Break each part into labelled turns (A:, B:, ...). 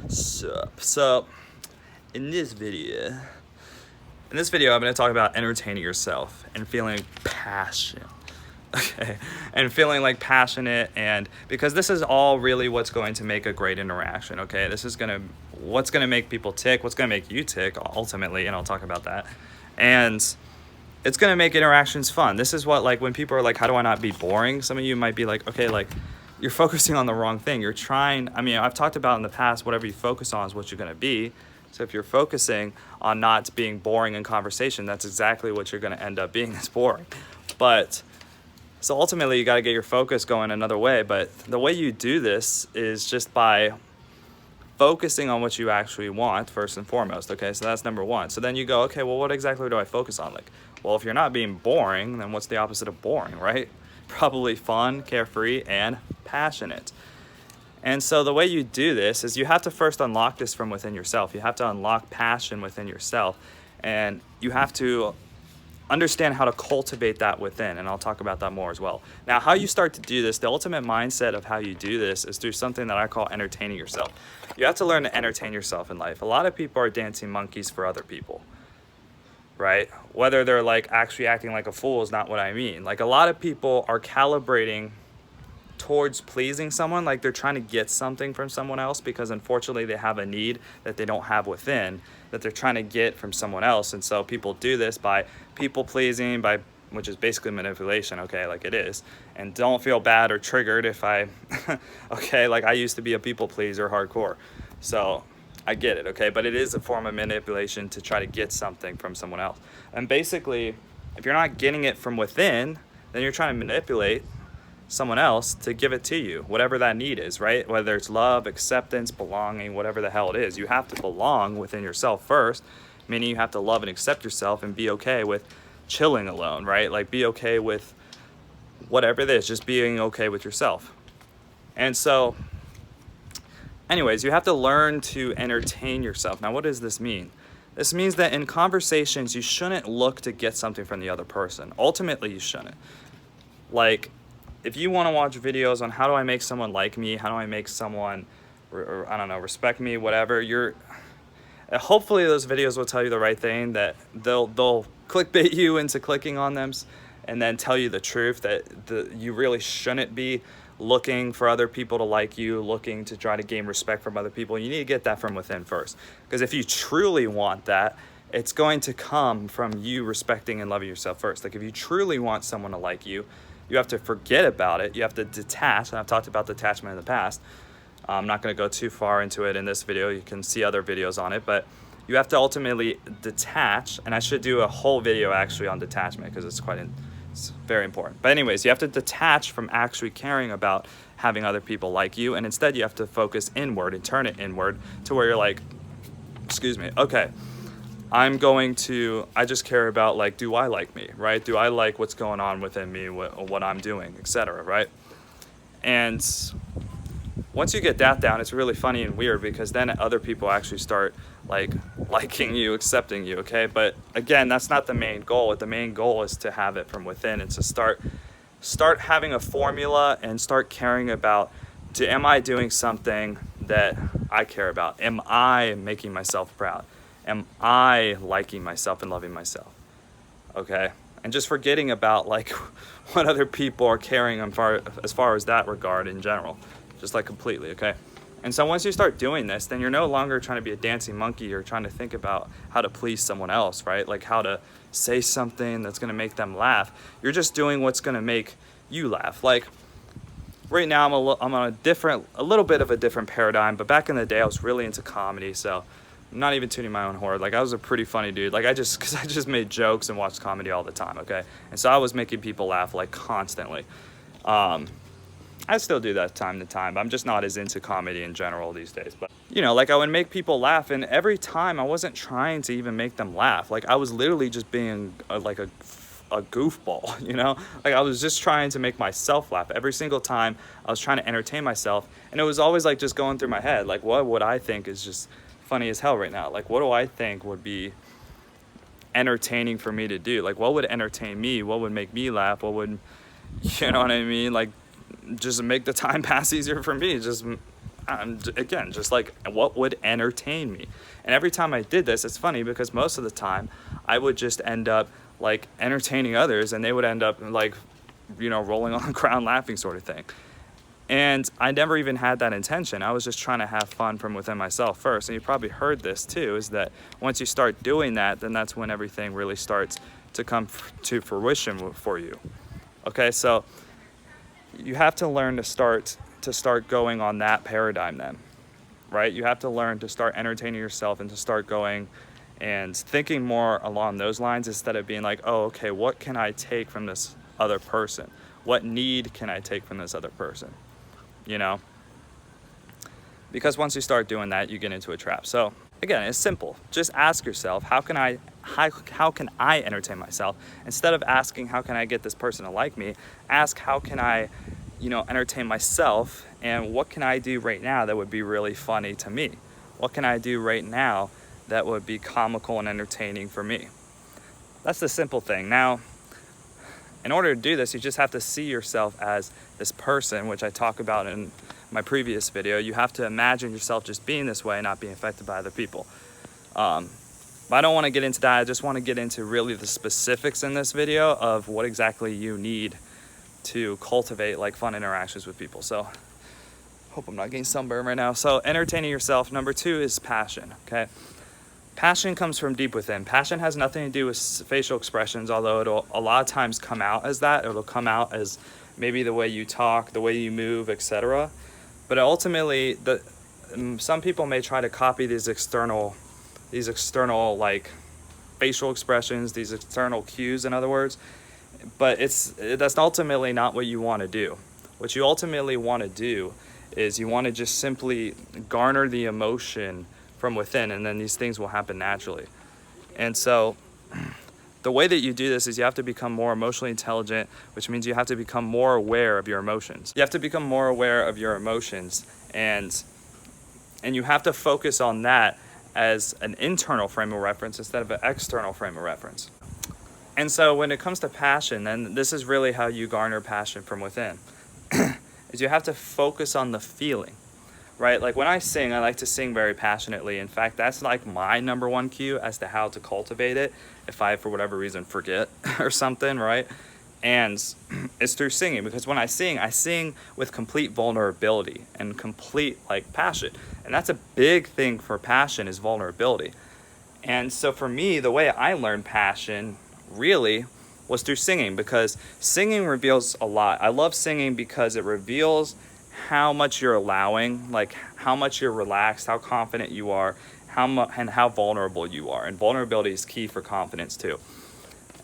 A: Sup. So, in this video, I'm going to talk about entertaining yourself and feeling passion. Okay, and feeling like passionate, and because this is all really what's going to make a great interaction. Okay, this is what's gonna make people tick, what's gonna make you tick ultimately, and I'll talk about that. And it's gonna make interactions fun. This is what, like, when people are like, how do I not be boring? Some of you might be like, okay, like, you're focusing on the wrong thing. You're trying, I mean, I've talked about in the past, whatever you focus on is what you're gonna be. So if you're focusing on not being boring in conversation, that's exactly what you're gonna end up being, is boring. But so ultimately, you got to get your focus going another way. But the way you do this is just by focusing on what you actually want first and foremost. Okay, so that's number one. So then you go, okay, well, what exactly do I focus on? Like, well, if you're not being boring, then what's the opposite of boring, right? Probably fun, carefree, and passionate. And so the way you do this is you have to first unlock this from within yourself. You have to unlock passion within yourself, and you have to understand how to cultivate that within, and I'll talk about that more as well. Now, how you start to do this, the ultimate mindset of how you do this is through something that I call entertaining yourself. You have to learn to entertain yourself in life. A lot of people are dancing monkeys for other people, right? Whether they're like actually acting like a fool is not what I mean. Like, a lot of people are calibrating towards pleasing someone, like they're trying to get something from someone else because unfortunately they have a need that they don't have within, that they're trying to get from someone else. And so people do this by people pleasing, by, which is basically manipulation, okay, like it is. And don't feel bad or triggered if I okay, like I used to be a people pleaser hardcore, so I get it, okay? But it is a form of manipulation to try to get something from someone else. And basically, if you're not getting it from within, then you're trying to manipulate someone else to give it to you, whatever that need is, right? Whether it's love, acceptance, belonging, whatever the hell it is, you have to belong within yourself first, meaning you have to love and accept yourself and be okay with chilling alone, right? Like, be okay with whatever it is, just being okay with yourself. And so anyways, you have to learn to entertain yourself. Now, what does this mean? This means that in conversations, you shouldn't look to get something from the other person. Ultimately, you shouldn't. Like, if you want to watch videos on how do I make someone like me, how do I make someone, I don't know, respect me, whatever, hopefully those videos will tell you the right thing, that they'll clickbait you into clicking on them, and then tell you the truth that you really shouldn't be looking for other people to like you, looking to try to gain respect from other people. You need to get that from within first, because if you truly want that, it's going to come from you respecting and loving yourself first. Like, if you truly want someone to like you, you have to forget about it. You have to detach, and I've talked about detachment in the past. I'm not going to go too far into it in this video. You can see other videos on it, but you have to ultimately detach, and I should do a whole video actually on detachment because it's very important. But anyways, you have to detach from actually caring about having other people like you, and instead you have to focus inward and turn it inward to where you're like, excuse me, okay, I just care about, like, do I like me, right? Do I like what's going on within me, what I'm doing, etc., right? And once you get that down, it's really funny and weird, because then other people actually start, like, liking you, accepting you, okay? But again, that's not the main goal. The main goal is to have it from within, and to start having a formula and start caring about, am I doing something that I care about? Am I making myself proud? Am I liking myself and loving myself? Okay? And just forgetting about, like, what other people are caring as far as that regard in general. Just, like, completely, okay? And so once you start doing this, then you're no longer trying to be a dancing monkey or trying to think about how to please someone else, right? Like, how to say something that's going to make them laugh. You're just doing what's going to make you laugh. Like, right now I'm on a little bit of a different paradigm, but back in the day I was really into comedy, so I'm not even tooting my own horn. Like, I was a pretty funny dude. Like, because I just made jokes and watched comedy all the time, okay? And so I was making people laugh, like, constantly. I still do that time to time. I'm just not as into comedy in general these days. But, you know, like, I would make people laugh, and every time I wasn't trying to even make them laugh. Like, I was literally just being a goofball, you know? Like, I was just trying to make myself laugh. Every single time I was trying to entertain myself, and it was always, like, just going through my head, like, what would I think is just funny as hell right now? Like, what do I think would be entertaining for me to do? Like, what would entertain me? What would make me laugh? What would, you know what I mean? Like, just make the time pass easier for me. Just again, just like what would entertain me. And every time I did this, it's funny because most of the time I would just end up like entertaining others, and they would end up like, rolling on the ground laughing, sort of thing. And I never even had that intention. I was just trying to have fun from within myself first. And you probably heard this too, is that once you start doing that, then that's when everything really starts to come to fruition for you. Okay, so you have to learn to start going on that paradigm then, right? You have to learn to start entertaining yourself and to start going and thinking more along those lines instead of being like, oh, okay, what can I take from this other person? What need can I take from this other person? Because once you start doing that, you get into a trap. So again, it's simple. Just ask yourself, how can I entertain myself? Instead of asking, how can I get this person to like me? Ask, how can I, entertain myself? And what can I do right now that would be really funny to me? What can I do right now that would be comical and entertaining for me? That's the simple thing. Now, in order to do this, you just have to see yourself as this person, which I talk about in my previous video. You have to imagine yourself just being this way and not being affected by other people. But I don't want to get into that. I just want to get into really the specifics in this video of what exactly you need to cultivate like fun interactions with people. So hope I'm not getting sunburned right now. So entertaining yourself. Number 2 is passion, okay? Passion comes from deep within. Passion has nothing to do with facial expressions, although it'll a lot of times come out as that. It'll come out as maybe the way you talk, the way you move, etc. But ultimately, some people may try to copy these external like facial expressions, these external cues, in other words. But that's ultimately not what you want to do. What you ultimately want to do is you want to just simply garner the emotion from within, and then these things will happen naturally. And so the way that you do this is you have to become more emotionally intelligent, which means you have to become more aware of your emotions. You have to become more aware of your emotions, and you have to focus on that as an internal frame of reference instead of an external frame of reference. And so when it comes to passion, then this is really how you garner passion from within, is you have to focus on the feeling. Right? Like when I sing, I like to sing very passionately. In fact, that's like my number 1 cue as to how to cultivate it if I, for whatever reason, forget or something, right? And it's through singing, because when I sing with complete vulnerability and complete like passion. And that's a big thing for passion, is vulnerability. And so for me, the way I learned passion really was through singing, because singing reveals a lot. I love singing because it reveals how much you're allowing, like how much you're relaxed, how confident you are, and how vulnerable you are. And vulnerability is key for confidence too,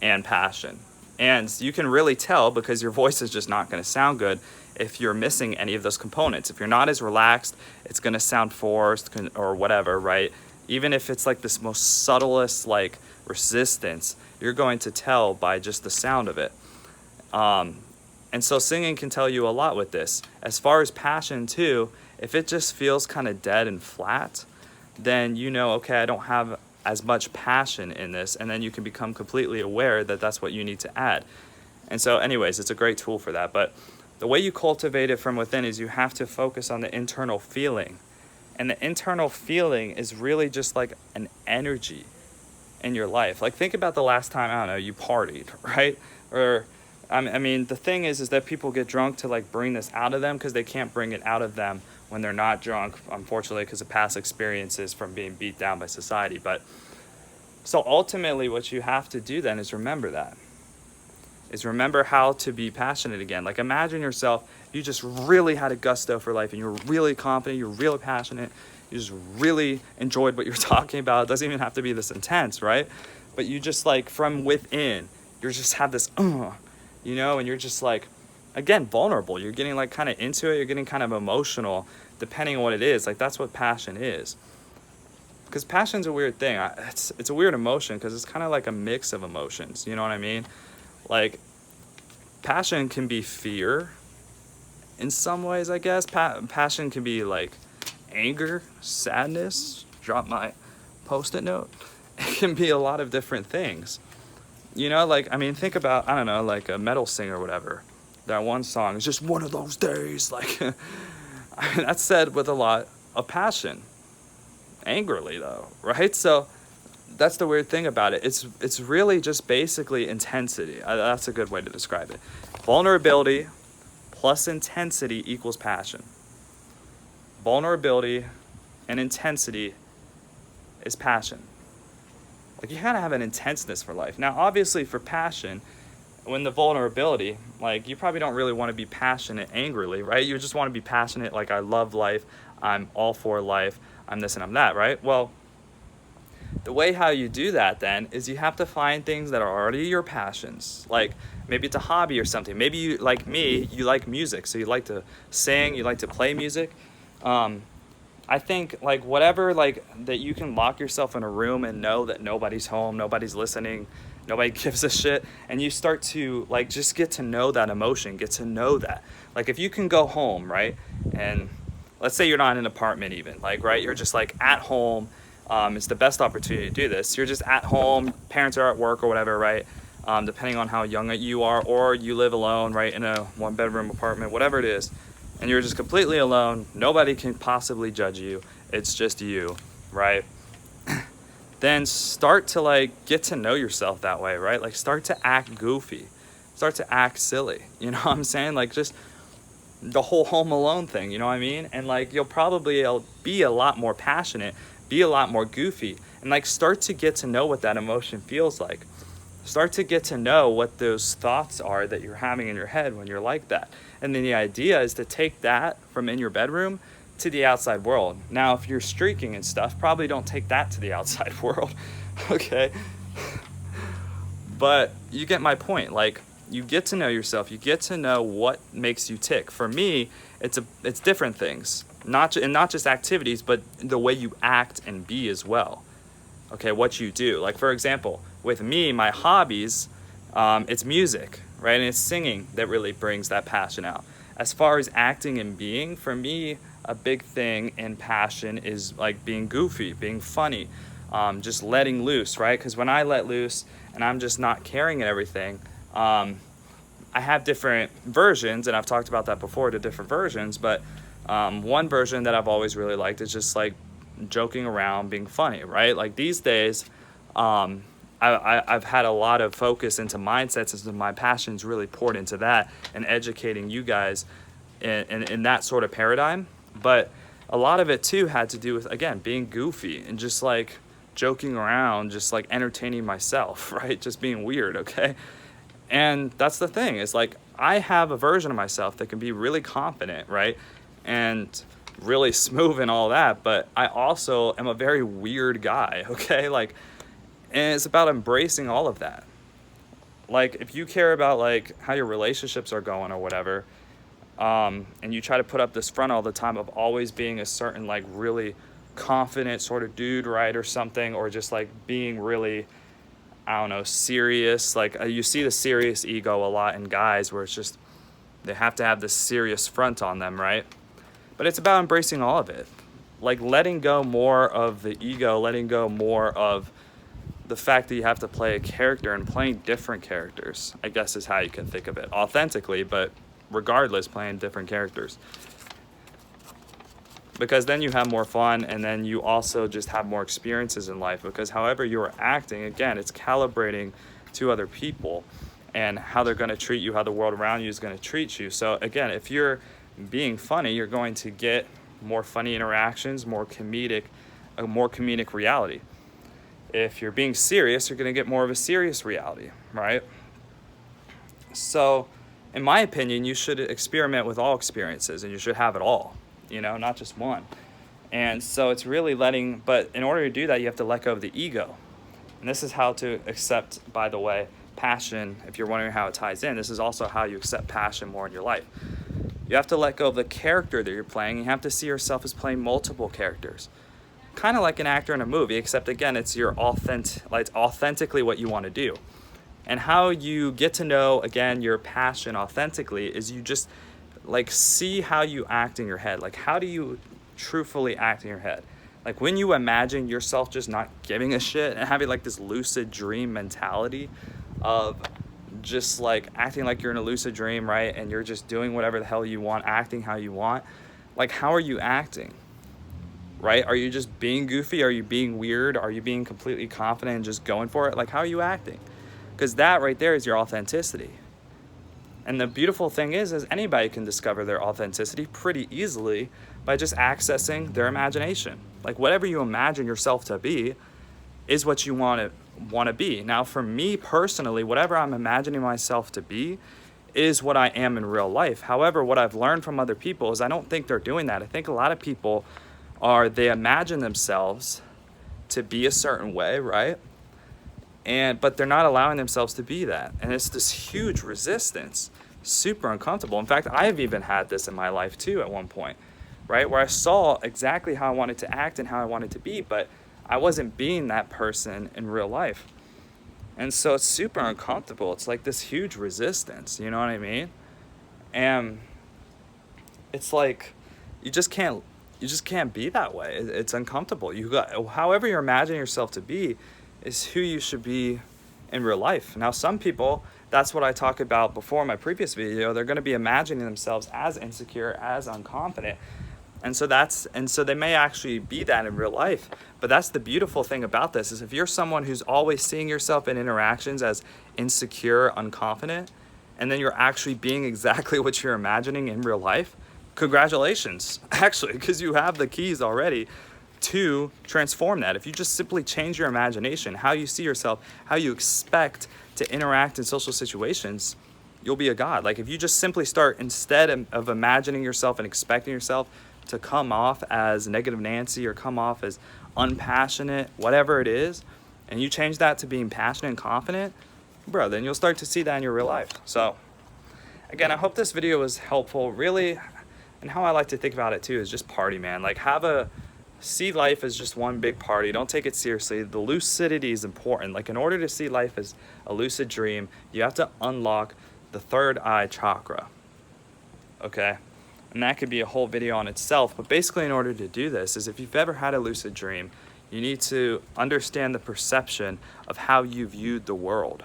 A: and passion. And you can really tell, because your voice is just not going to sound good if you're missing any of those components. If you're not as relaxed, it's going to sound forced or whatever, right? Even if it's like this most subtlest like resistance, you're going to tell by just the sound of it. And so singing can tell you a lot with this. As far as passion too, if it just feels kind of dead and flat, then okay, I don't have as much passion in this, and then you can become completely aware that that's what you need to add. And so anyways, it's a great tool for that. But the way you cultivate it from within is you have to focus on the internal feeling. And the internal feeling is really just like an energy in your life. Like think about the last time, I don't know, you partied, right? Or I mean, the thing is that people get drunk to like bring this out of them, because they can't bring it out of them when they're not drunk, unfortunately, because of past experiences from being beat down by society. But so ultimately what you have to do then is remember how to be passionate again. Like imagine yourself, you just really had a gusto for life and you're really confident, you're really passionate, you just really enjoyed what you're talking about. It doesn't even have to be this intense, right? But you just like from within, you just have this and you're just like, again, vulnerable. You're getting like kind of into it. You're getting kind of emotional, depending on what it is. Like that's what passion is. Because passion's a weird thing. It's a weird emotion because it's kind of like a mix of emotions. You know what I mean? Like passion can be fear in some ways, I guess. Passion can be like anger, sadness. Drop my Post-it note. It can be a lot of different things. Like, I mean, think about, I don't know, like a metal singer or whatever. That one song is just one of those days. Like, That's said with a lot of passion, angrily though, right? So that's the weird thing about it. It's really just basically intensity. That's a good way to describe it. Vulnerability plus intensity equals passion. Vulnerability and intensity is passion. Like, you gotta have an intenseness for life. Now, obviously, for passion, when the vulnerability, like, you probably don't really want to be passionate angrily, right? You just want to be passionate, like, I love life, I'm all for life, I'm this and I'm that, right? Well, the way how you do that then is you have to find things that are already your passions. Like, maybe it's a hobby or something. Maybe you, like me, you like music, so you like to sing, you like to play music. I think, like, whatever, like, that you can lock yourself in a room and know that nobody's home, nobody's listening, nobody gives a shit, and you start to, like, just get to know that emotion, get to know that. Like, if you can go home, right, and let's say you're not in an apartment even, like, right, you're just, like, at home. It's the best opportunity to do this. You're just at home, parents are at work or whatever, right, depending on how young you are, or you live alone, right, in a one-bedroom apartment, whatever it is, and you're just completely alone, nobody can possibly judge you, it's just you, right? Then start to, like, get to know yourself that way, right? Like, start to act goofy, start to act silly, you know what I'm saying? Like, just the whole Home Alone thing, you know what I mean? And, like, you'll probably be a lot more passionate, be a lot more goofy, and, like, start to get to know what that emotion feels like. Start to get to know what those thoughts are that you're having in your head when you're like that. And then the idea is to take that from in your bedroom to the outside world. Now, if you're streaking and stuff, probably don't take that to the outside world, okay? But you get my point. Like, you get to know yourself. You get to know what makes you tick. For me, it's different things. Not just activities, but the way you act and be as well. Okay, what you do. Like, for example, with me, my hobbies, it's music, right? And it's singing that really brings that passion out. As far as acting and being, for me, a big thing in passion is, like, being goofy, being funny, just letting loose, right? Because when I let loose and I'm just not caring and everything, I have different versions, and I've talked about that before, the different versions, but one version that I've always really liked is just, like, joking around, being funny, right? Like, these days, I've had a lot of focus into mindsets, and my passion's really poured into that and educating you guys in that sort of paradigm. But a lot of it too had to do with, again, being goofy and just, like, joking around, just, like, entertaining myself, right? Just being weird, okay? And that's the thing, is, like, I have a version of myself that can be really confident, right? And really smooth and all that, but I also am a very weird guy, okay? Like, and it's about embracing all of that. Like, if you care about, like, how your relationships are going or whatever, and you try to put up this front all the time of always being a certain, like, really confident sort of dude, right, or something, or just, like, being really, I don't know, serious. Like, you see the serious ego a lot in guys, where it's just they have to have this serious front on them, right? But it's about embracing all of it. Like, letting go more of the ego, letting go more of the fact that you have to play a character, and playing different characters, I guess, is how you can think of it. Authentically, but regardless, playing different characters. Because then you have more fun, and then you also just have more experiences in life. Because however you're acting, again, it's calibrating to other people and how they're going to treat you, how the world around you is going to treat you. So again, if you're being funny, you're going to get more funny interactions, a more comedic reality. If you're being serious, you're going to get more of a serious reality, right? So, in my opinion, you should experiment with all experiences, and you should have it all, you know, not just one. And so it's really but in order to do that, you have to let go of the ego. And this is how to accept, by the way, passion. If you're wondering how it ties in, this is also how you accept passion more in your life. You have to let go of the character that you're playing. You have to see yourself as playing multiple characters. Kind of like an actor in a movie, except, again, it's authentically what you want to do. And how you get to know, again, your passion authentically is you just, like, see how you act in your head. Like, how do you truthfully act in your head? Like, when you imagine yourself just not giving a shit and having, like, this lucid dream mentality of just, like, acting like you're in a lucid dream, right? And you're just doing whatever the hell you want, acting how you want. like, how are you acting? Right? Are you just being goofy? Are you being weird? Are you being completely confident and just going for it? Like, how are you acting? Because that right there is your authenticity. And the beautiful thing is anybody can discover their authenticity pretty easily by just accessing their imagination. Like, whatever you imagine yourself to be is what you want to be. Now, for me personally, whatever I'm imagining myself to be is what I am in real life. However, what I've learned from other people is I don't think they're doing that. I think a lot of people they imagine themselves to be a certain way, right? But they're not allowing themselves to be that. And it's this huge resistance, super uncomfortable. In fact, I've even had this in my life too at one point, right? Where I saw exactly how I wanted to act and how I wanted to be, but I wasn't being that person in real life. And so it's super uncomfortable. It's like this huge resistance, you know what I mean? And it's like, you just can't be that way. It's uncomfortable. However you're imagining yourself to be is who you should be in real life. Now, some people, that's what I talked about before in my previous video, they're going to be imagining themselves as insecure, as unconfident. And so they may actually be that in real life. But that's the beautiful thing about this, is if you're someone who's always seeing yourself in interactions as insecure, unconfident, and then you're actually being exactly what you're imagining in real life, congratulations, actually, because you have the keys already to transform that. If you just simply change your imagination, how you see yourself, how you expect to interact in social situations, you'll be a god. Like, if you just simply start, instead of imagining yourself and expecting yourself to come off as negative Nancy or come off as unpassionate, whatever it is, and you change that to being passionate and confident, bro, then you'll start to see that in your real life. So again, I hope this video was helpful. Really, and how I like to think about it too is just party, man. Like, see life as just one big party. Don't take it seriously. The lucidity is important. Like, in order to see life as a lucid dream, you have to unlock the third eye chakra. Okay? And that could be a whole video on itself. But basically, in order to do this, is if you've ever had a lucid dream, you need to understand the perception of how you viewed the world.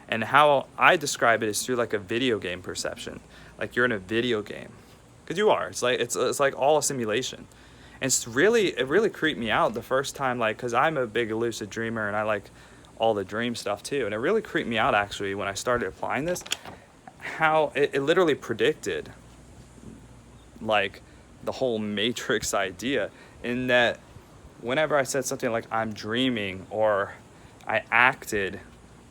A: And how I describe it is through like a video game perception. Like, you're in a video game. Because you are. It's like all a simulation. And it really creeped me out the first time, like, because I'm a big lucid dreamer and I like all the dream stuff too. And it really creeped me out, actually, when I started applying this, how it literally predicted, like, the whole Matrix idea, in that whenever I said something like I'm dreaming, or I acted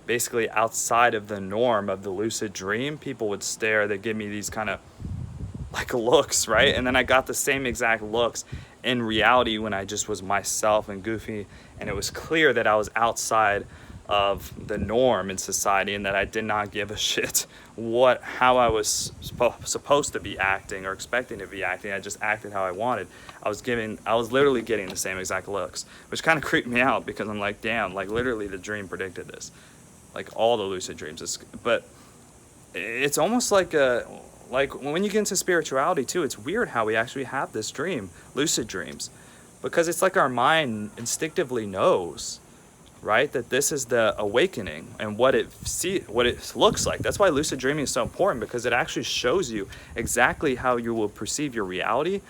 A: basically outside of the norm of the lucid dream, people would stare. They'd give me these kind of like looks, right? And then I got the same exact looks in reality when I just was myself and goofy, and it was clear that I was outside of the norm in society and that I did not give a shit how I was supposed to be acting or expecting to be acting. I just acted how I wanted. I was literally getting the same exact looks, which kind of creeped me out, because I'm like, damn, like, literally the dream predicted this. Like, all the lucid dreams. But it's almost like when you get into spirituality too, it's weird how we actually have this dream, lucid dreams, because it's like our mind instinctively knows, right, that this is the awakening and what it looks like. That's why lucid dreaming is so important, because it actually shows you exactly how you will perceive your reality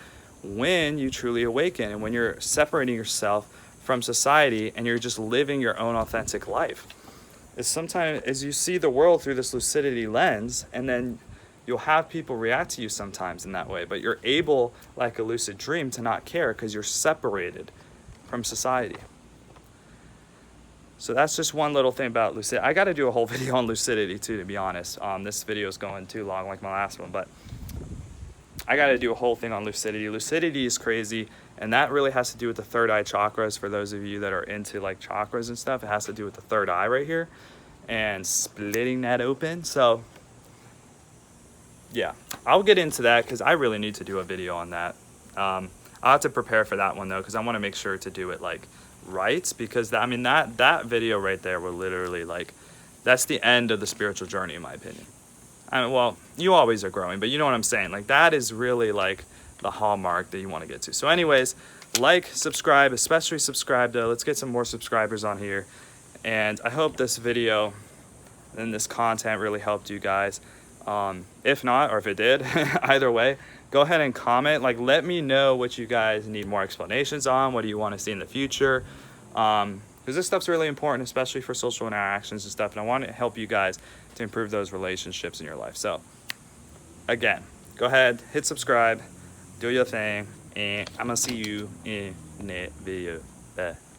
A: when you truly awaken, and when you're separating yourself from society and you're just living your own authentic life. Is sometimes as you see the world through this lucidity lens, and then you'll have people react to you sometimes in that way, but you're able, like a lucid dream, to not care because you're separated from society. So that's just one little thing about lucidity. I got to do a whole video on lucidity too, to be honest. This video is going too long like my last one, but I got to do a whole thing on lucidity. Lucidity is crazy, and that really has to do with the third eye chakras. For those of you that are into like chakras and stuff, it has to do with the third eye right here and splitting that open. So yeah, I'll get into that because I really need to do a video on that. I'll have to prepare for that one though, because I want to make sure to do it like right, because that video right there will literally, like, that's the end of the spiritual journey in my opinion. Well, you always are growing, but you know what I'm saying. Like, that is really like the hallmark that you want to get to. So anyways, like, subscribe, especially subscribe though. Let's get some more subscribers on here. And I hope this video and this content really helped you guys. If not, or if it did, either way, go ahead and comment. Like, let me know what you guys need more explanations on. What do you want to see in the future? Because this stuff's really important, especially for social interactions and stuff. And I want to help you guys to improve those relationships in your life. So, again, go ahead, hit subscribe, do your thing, and I'm going to see you in the video. Bye.